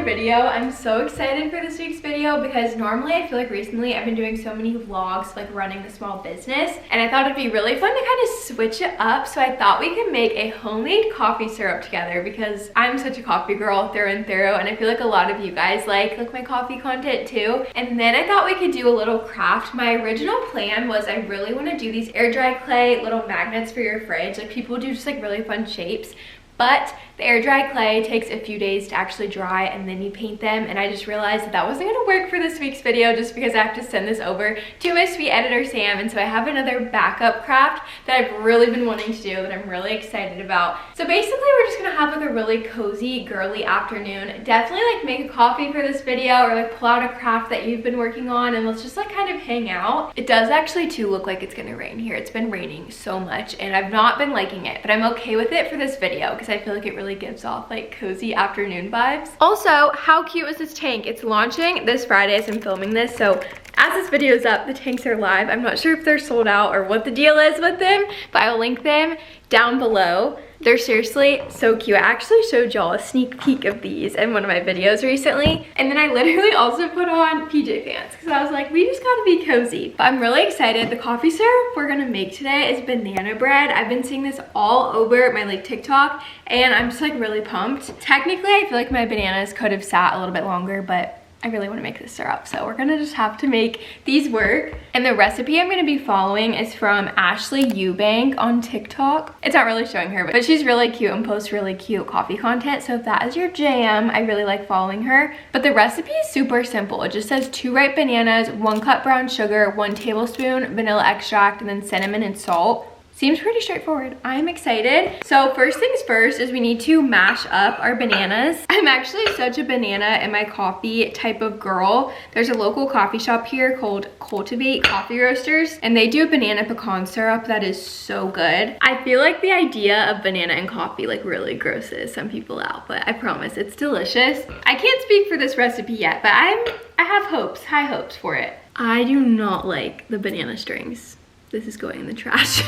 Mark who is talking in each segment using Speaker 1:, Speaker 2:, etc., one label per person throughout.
Speaker 1: another video. I'm so excited for this week's video because normally I feel like recently I've been doing so many vlogs like running the small business, and I thought it'd be really fun to kind of switch it up. So I thought we could make a homemade coffee syrup together because I'm such a coffee girl through and through, and I feel like a lot of you guys like my coffee content too. And then I thought we could do a little craft. My original plan was I really want to do these air dry clay little magnets for your fridge. Like people do just like really fun shapes. But the air dry clay takes a few days to actually dry and then you paint them, and I just realized that wasn't going to work for this week's video just because I have to send this over to my sweet editor Sam, and so I have another backup craft that I've really been wanting to do that I'm really excited about. So basically we're just going to have like a really cozy girly afternoon. Definitely like make a coffee for this video or like pull out a craft that you've been working on and let's just like kind of hang out. It does actually too look like it's going to rain here. It's been raining so much and I've not been liking it, but I'm okay with it for this video because I feel like it really gives off like cozy afternoon vibes. Also, how cute is this tank? It's launching this Friday as I'm filming this, so as this video is up, the tanks are live. I'm not sure if they're sold out or what the deal is with them, but I will link them down below. They're seriously so cute. I actually showed y'all a sneak peek of these in one of my videos recently. And then I literally also put on PJ pants because I was like, we just gotta be cozy. But I'm really excited. The coffee syrup we're gonna make today is banana bread. I've been seeing this all over my like TikTok and I'm just like really pumped. Technically, I feel like my bananas could have sat a little bit longer, but I really want to make this syrup, so we're gonna just have to make these work. And the recipe I'm gonna be following is from Ashley Eubank on TikTok. It's not really showing her, but she's really cute and posts really cute coffee content, so if that is your jam, I really like following her. But the recipe is super simple. It just says 2 ripe bananas, 1 cup brown sugar, 1 tablespoon vanilla extract, and then cinnamon and salt. Seems pretty straightforward. I'm excited. So first things first is we need to mash up our bananas. I'm actually such a banana and my coffee type of girl. There's a local coffee shop here called Cultivate Coffee Roasters, and they do a banana pecan syrup that is so good. I feel like the idea of banana and coffee like really grosses some people out, but I promise it's delicious. I can't speak for this recipe yet, but I have hopes, high hopes for it. I do not like the banana strings. This is going in the trash.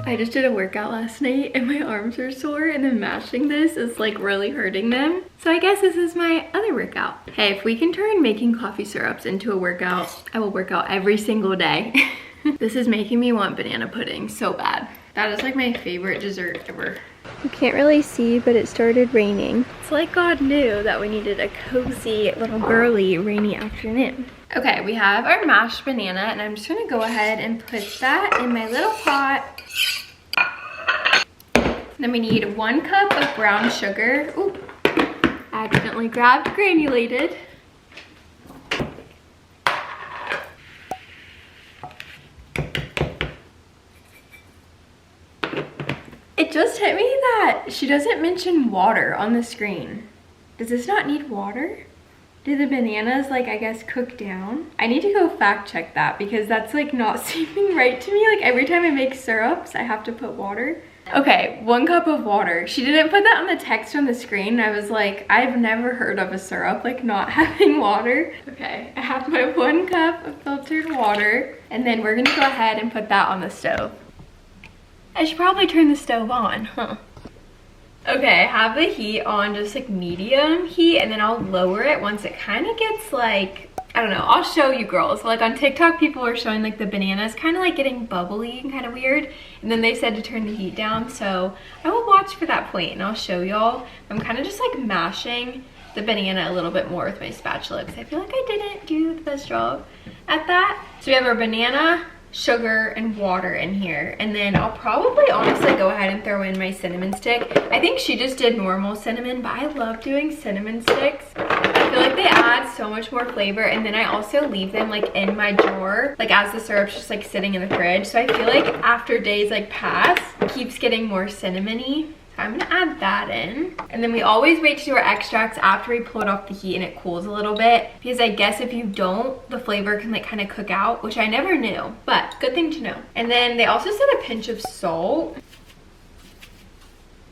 Speaker 1: I just did a workout last night and my arms are sore, and then mashing this is like really hurting them. So I guess this is my other workout. Hey, if we can turn making coffee syrups into a workout, I will work out every single day. This is making me want banana pudding so bad. That is like my favorite dessert ever. You can't really see, but it started raining. It's like God knew that we needed a cozy little girly rainy afternoon. Okay, we have our mashed banana, and I'm just gonna go ahead and put that in my little pot. Then we need 1 cup of brown sugar. Ooh, I accidentally grabbed granulated. It just hit me that she doesn't mention water on the screen. Does this not need water? Do the bananas like, I guess, cook down? I need to go fact check that because that's like not seeming right to me. Like every time I make syrups, I have to put water. Okay, 1 cup of water. She didn't put that on the text on the screen. I was like, I've never heard of a syrup like not having water. Okay, I have my 1 cup of filtered water, and then we're gonna go ahead and put that on the stove. I should probably turn the stove on, huh? Okay, I have the heat on just like medium heat, and then I'll lower it once it kind of gets like, I don't know, I'll show you girls. Like on TikTok, people are showing like the bananas kind of like getting bubbly and kind of weird. And then they said to turn the heat down. So I will watch for that point and I'll show y'all. I'm kind of just like mashing the banana a little bit more with my spatula because I feel like I didn't do the best job at that. So we have our banana, sugar, and water in here, and then I'll probably honestly go ahead and throw in my cinnamon stick. I think she just did normal cinnamon, but I love doing cinnamon sticks. I feel like they add so much more flavor, and then I also leave them like in my drawer, like as the syrup's just like sitting in the fridge, so I feel like after days like pass, it keeps getting more cinnamony. So I'm gonna add that in. And then we always wait to do our extracts after we pull it off the heat and it cools a little bit, because I guess if you don't, the flavor can like kind of cook out, which I never knew, but good thing to know. And then they also said a pinch of salt.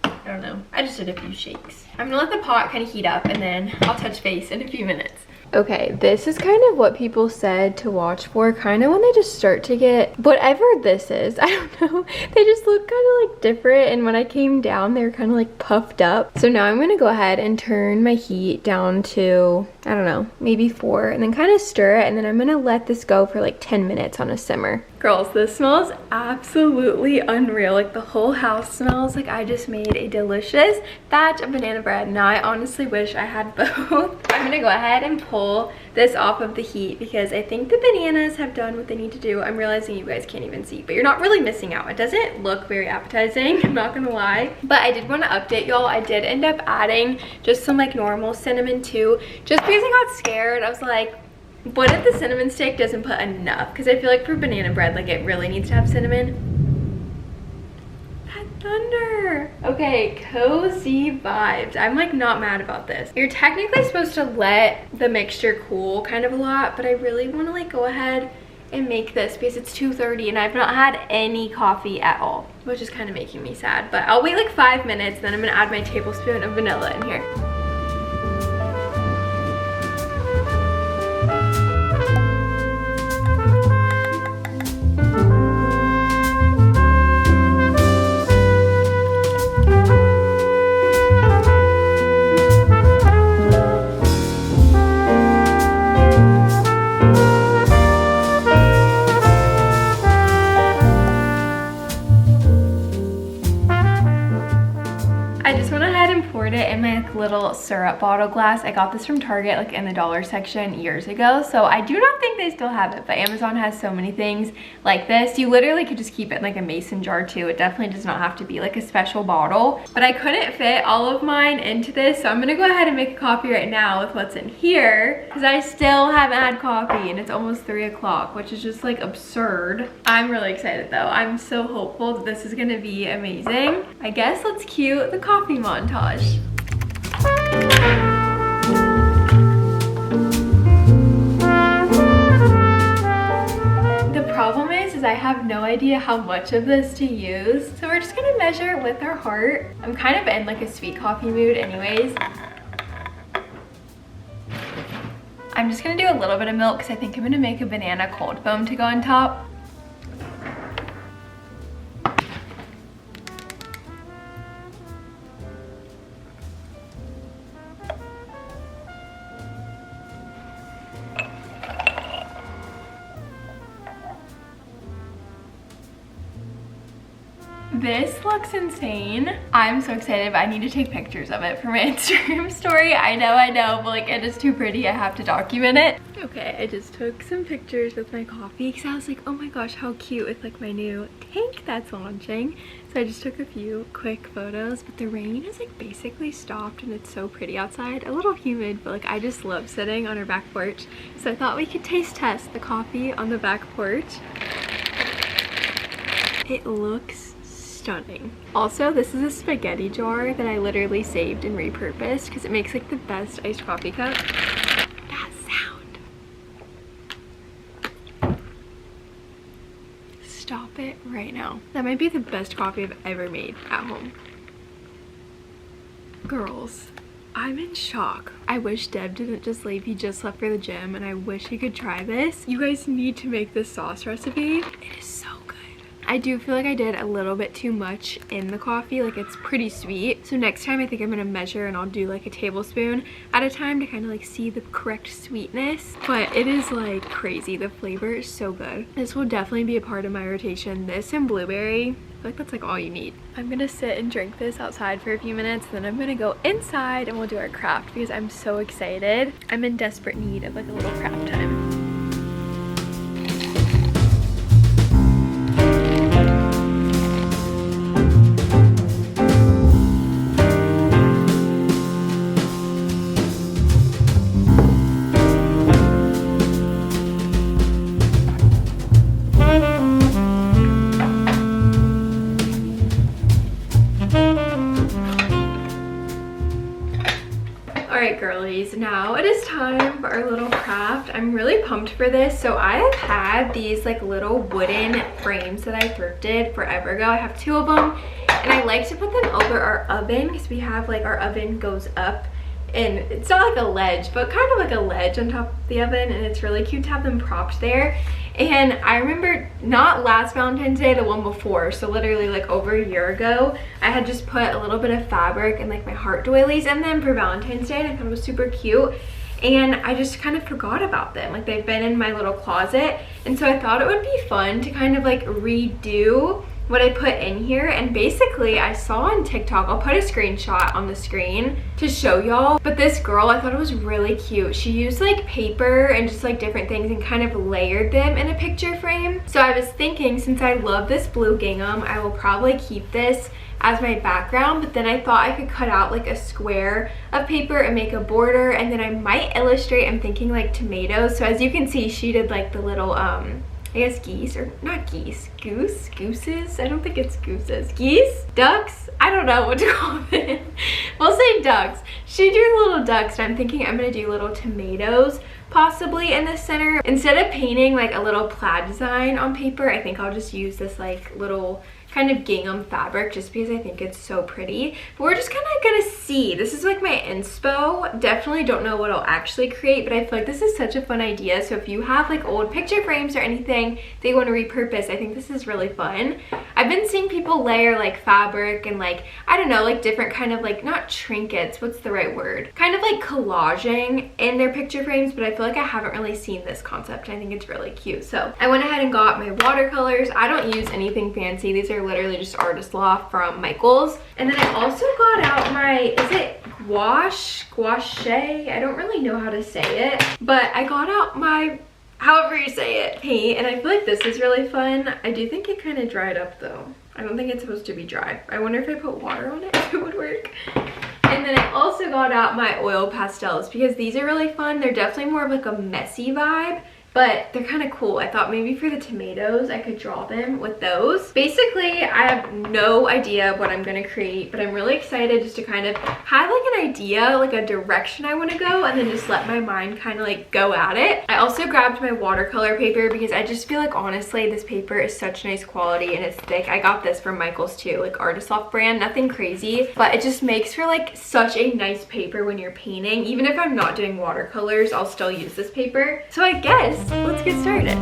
Speaker 1: I don't know, I just did a few shakes. I'm gonna let the pot kind of heat up and then I'll touch base in a few minutes. Okay, this is kind of what people said to watch for, kind of when they just start to get whatever this is. I don't know. They just look kind of like different, and when I came down, they were kind of like puffed up. So now I'm gonna go ahead and turn my heat down to, I don't know, maybe 4, and then kind of stir it, and then I'm gonna let this go for like 10 minutes on a simmer. Girls, this smells absolutely unreal. Like the whole house smells like I just made a delicious batch of banana bread. Now I honestly wish I had both. I'm gonna go ahead and pull this off of the heat because I think the bananas have done what they need to do. I'm realizing you guys can't even see, but you're not really missing out. It doesn't look very appetizing, I'm not gonna lie. But I did want to update y'all. I did end up adding just some like normal cinnamon too, just because I got scared. I was like, what if the cinnamon stick doesn't put enough? Because I feel like for banana bread, like it really needs to have cinnamon. That thunder. Okay, cozy vibes. I'm like not mad about this. You're technically supposed to let the mixture cool kind of a lot, but I really want to like go ahead and make this because it's 2:30 and I've not had any coffee at all, which is kind of making me sad. But I'll wait like 5 minutes, then I'm gonna add my tablespoon of vanilla in here. Little syrup bottle glass. I got this from Target like in the dollar section years ago, so I do not think they still have it, but Amazon has so many things like this. You literally could just keep it in like a mason jar too. It definitely does not have to be like a special bottle, but I couldn't fit all of mine into this, so I'm gonna go ahead and make a coffee right now with what's in here because I still haven't had coffee and it's almost 3 o'clock, which is just like absurd. I'm really excited though. I'm so hopeful that this is gonna be amazing. I guess let's cue the coffee montage. The problem is I have no idea how much of this to use, so we're just gonna measure with our heart. I'm kind of in like a sweet coffee mood anyways. I'm just gonna do a little bit of milk because I think I'm gonna make a banana cold foam to go on top. This looks insane. I'm so excited, but I need to take pictures of it for my Instagram story. I know, but like it is too pretty. I have to document it. Okay, I just took some pictures with my coffee because I was like, oh my gosh, how cute with like my new tank that's launching. So I just took a few quick photos, but the rain is like basically stopped and it's so pretty outside. A little humid, but like I just love sitting on our back porch. So I thought we could taste test the coffee on the back porch. It looks stunning. Also, this is a spaghetti jar that I literally saved and repurposed because it makes like the best iced coffee cup. That sound. Stop it right now. That might be the best coffee I've ever made at home. Girls, I'm in shock. I wish Deb didn't just leave. He just left for the gym and I wish he could try this. You guys need to make this sauce recipe. It is so good. I do feel like I did a little bit too much in the coffee. Like it's pretty sweet. So next time I think I'm gonna measure and I'll do like a tablespoon at a time to kind of like see the correct sweetness. But it is like crazy. The flavor is so good. This will definitely be a part of my rotation. This and blueberry. I feel like that's like all you need. I'm gonna sit and drink this outside for a few minutes, then I'm gonna go inside and we'll do our craft because I'm so excited. I'm in desperate need of like a little craft time. Alright girlies, now it is time for our little craft. I'm really pumped for this. So I have had these like little wooden frames that I thrifted forever ago. I have 2 of them and I like to put them over our oven because we have like our oven goes up and it's not like a ledge, but kind of like a ledge on top of the oven, and it's really cute to have them propped there. And I remember not last Valentine's Day, the one before, so literally like over a year ago, I had just put a little bit of fabric and like my heart doilies in them for Valentine's Day, and I thought it was super cute. And I just kind of forgot about them. Like, they've been in my little closet, and so I thought it would be fun to kind of like redo what I put in here. And basically I saw on TikTok, I'll put a screenshot on the screen to show y'all, but this girl, I thought it was really cute. She used like paper and just like different things and kind of layered them in a picture frame. So I was thinking, since I love this blue gingham, I will probably keep this as my background, but then I thought I could cut out like a square of paper and make a border, and then I might illustrate, I'm thinking like tomatoes. So as you can see, she did like the little I guess geese, or not geese, gooses? I don't think it's gooses. Geese? Ducks? I don't know what to call them. We'll say ducks. She drew little ducks, and I'm thinking I'm gonna do little tomatoes possibly in the center. Instead of painting like a little plaid design on paper, I think I'll just use this like little kind of gingham fabric just because I think it's so pretty. But we're just kind of gonna see. This is like my inspo. Definitely don't know what I'll actually create, but I feel like this is such a fun idea. So if you have like old picture frames or anything that you want to repurpose, I think this is really fun. I've been seeing people layer like fabric and like, I don't know, like different kind of like, not trinkets, what's the right word? Kind of like collaging in their picture frames, but I feel like I haven't really seen this concept. I think it's really cute. So I went ahead and got my watercolors. I don't use anything fancy. These are literally just Artist Loft from Michaels. And then I also got out my, is it gouache? I don't really know how to say it, but I got out my, however you say it, paint, and I feel like this is really fun. I do think it kind of dried up though. I don't think it's supposed to be dry. I wonder if I put water on it, if it would work. And then I also got out my oil pastels because these are really fun. They're definitely more of like a messy vibe, but they're kind of cool. I thought maybe for the tomatoes I could draw them with those. Basically, I have no idea what I'm gonna create, but I'm really excited just to kind of have like an idea, like a direction I want to go, and then just let my mind kind of like go at it. I also grabbed my watercolor paper because I just feel like honestly this paper is such nice quality and it's thick. I got this from Michaels too, like Artist Loft brand, nothing crazy, but it just makes for like such a nice paper when you're painting. Even if I'm not doing watercolors, I'll still use this paper. So I guess let's get started.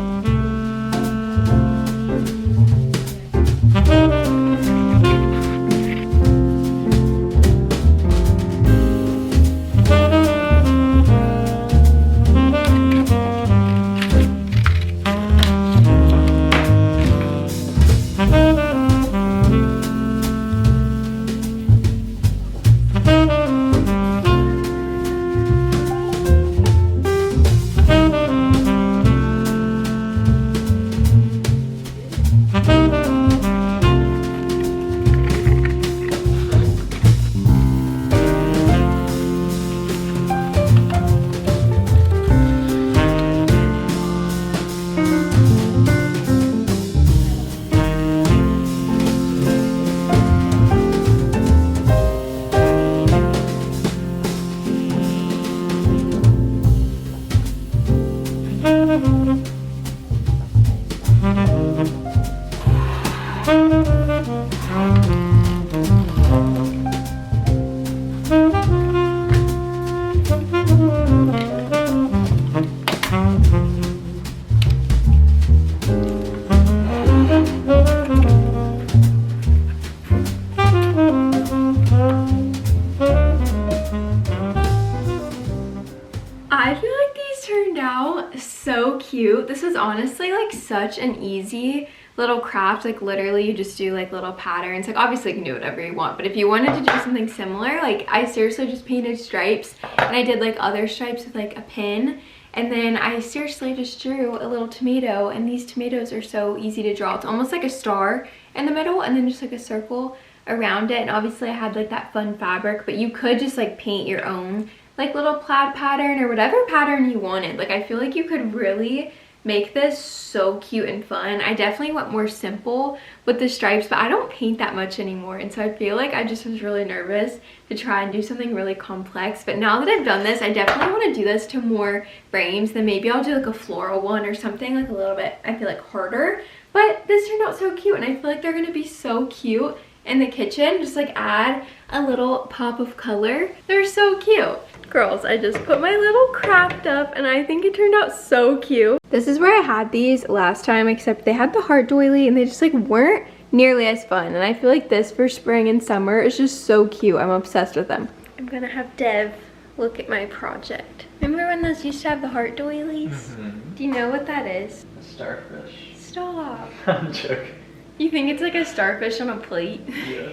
Speaker 1: I feel like these turned out so cute. This is honestly like such an easy little craft. Like literally you just do like little patterns. Like obviously you can do whatever you want, but if you wanted to do something similar, like I seriously just painted stripes and I did like other stripes with like a pin, and then I seriously just drew a little tomato, and these tomatoes are so easy to draw. It's almost like a star in the middle and then just like a circle around it. And obviously I had like that fun fabric, but you could just like paint your own like little plaid pattern or whatever pattern you wanted. Like I feel like you could really make this so cute and fun. I definitely went more simple with the stripes, but I don't paint that much anymore, and so I feel like I just was really nervous to try and do something really complex. But now that I've done this, I definitely want to do this to more frames. Then maybe I'll do like a floral one or something like a little bit, I feel like, harder. But this turned out so cute, and I feel like they're gonna be so cute in the kitchen, just like add a little pop of color. They're so cute. Girls, I just put my little craft up and I think it turned out so cute. This is where I had these last time, except they had the heart doily and they just like weren't nearly as fun. And I feel like this for spring and summer is just so cute. I'm obsessed with them. I'm gonna have Dev look at my project. Remember when those used to have the heart doilies? Mm-hmm. Do you know what that is?
Speaker 2: A starfish.
Speaker 1: Stop.
Speaker 2: I'm joking.
Speaker 1: You think it's like a starfish on a plate?
Speaker 2: Yeah.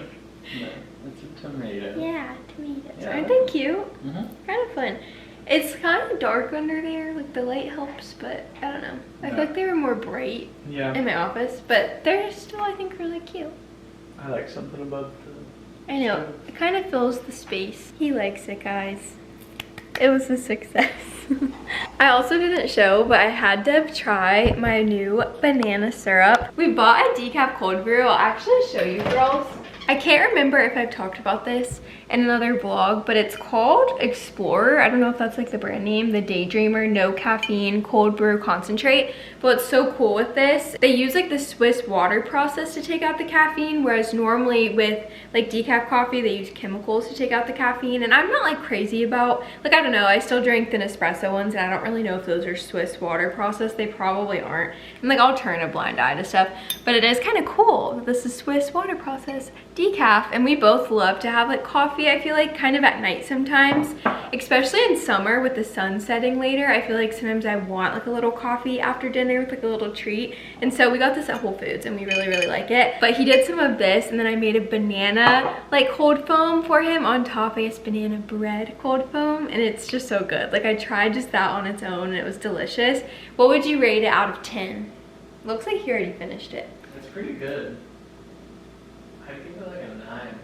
Speaker 2: No, it's a tomato.
Speaker 1: Yeah, tomatoes.
Speaker 2: Yeah.
Speaker 1: Aren't they cute?
Speaker 2: Mm-hmm.
Speaker 1: Kind of fun. It's kind of dark under there, like the light helps, but I don't know. I feel like they were more bright in my office, but they're still, I think, really cute.
Speaker 2: I like something about the...
Speaker 1: I know, it kind of fills the space. He likes it, guys. It was a success. I also didn't show, but I had to try my new banana syrup. We bought a decaf cold brew. I'll actually show you, girls. I can't remember if I've talked about this in another vlog, but it's called Explorer. I don't know if that's like the brand name, the Daydreamer no caffeine cold brew concentrate. But what's so cool with this, they use like the Swiss water process to take out the caffeine, whereas normally with like decaf coffee, they use chemicals to take out the caffeine. And I'm not like crazy about, like, I don't know, I still drink the Nespresso ones and I don't really know if those are Swiss water process. They probably aren't. And like, I'll turn a blind eye to stuff, but it is kind of cool that this is Swiss water process decaf. And we both love to have like coffee, I feel like, kind of at night sometimes, especially in summer with the sun setting later. I feel like sometimes I want like a little coffee after dinner with like a little treat. And so we got this at Whole Foods and we really like it. But he did some of this and then I made a banana like cold foam for him on top, I guess banana bread cold foam, and it's just so good. Like I tried just that on its own and it was delicious. What would you rate it out of 10? Looks like he already finished it.
Speaker 2: It's pretty good. I'd give it like a 9.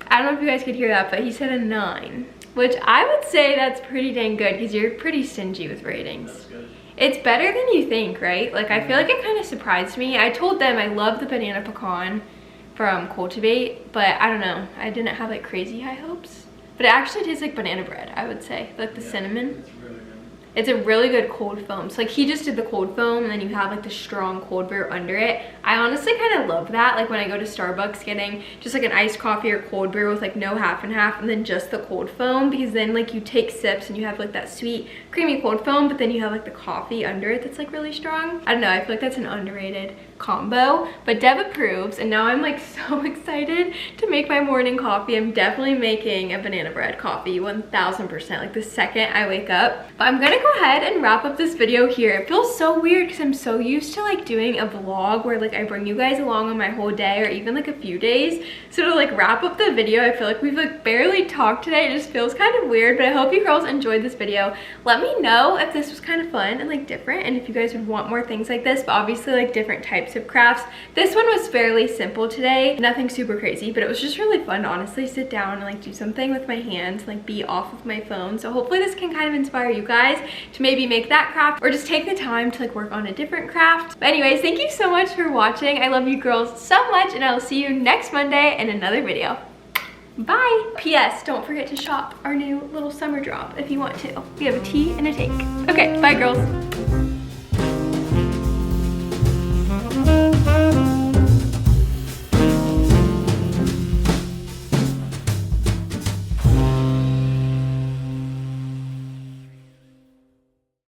Speaker 1: I don't know if you guys could hear that, but he said a 9, which I would say that's pretty dang good because you're pretty stingy with ratings.
Speaker 2: That's good.
Speaker 1: It's better than you think, right? Like I feel like it kind of surprised me. I told them I love the banana pecan from Cultivate, but I don't know. I didn't have like crazy high hopes. But it actually tastes like banana bread, I would say. Like the cinnamon.
Speaker 2: It's really good.
Speaker 1: It's a really good cold foam. So like he just did the cold foam and then you have like the strong cold brew under it. I honestly kind of love that. Like when I go to Starbucks getting just like an iced coffee or cold brew with like no half and half and then just the cold foam, because then like you take sips and you have like that sweet creamy cold foam, but then you have like the coffee under it that's like really strong. I don't know, I feel like that's an underrated combo, but Dev approves and now I'm like so excited to make my morning coffee. I'm definitely making a banana bread coffee 1000%, like the second I wake up. But I'm gonna go ahead and wrap up this video here. It feels so weird because I'm so used to like doing a vlog where like I bring you guys along on my whole day or even like a few days. So to like wrap up the video, I feel like we've like barely talked today. It just feels kind of weird, but I hope you girls enjoyed this video. Let me know if this was kind of fun and like different and if you guys would want more things like this, but obviously like different types of crafts. This one was fairly simple today, nothing super crazy, but it was just really fun to honestly sit down and like do something with my hands, like be off of my phone. So hopefully this can kind of inspire you guys to maybe make that craft or just take the time to like work on a different craft. But anyways, thank you so much for watching. I love you girls so much and I will see you next Monday in another video. Bye. P.S. Don't forget to shop our new little summer drop if you want to. We have a tea and a take. Okay, bye girls.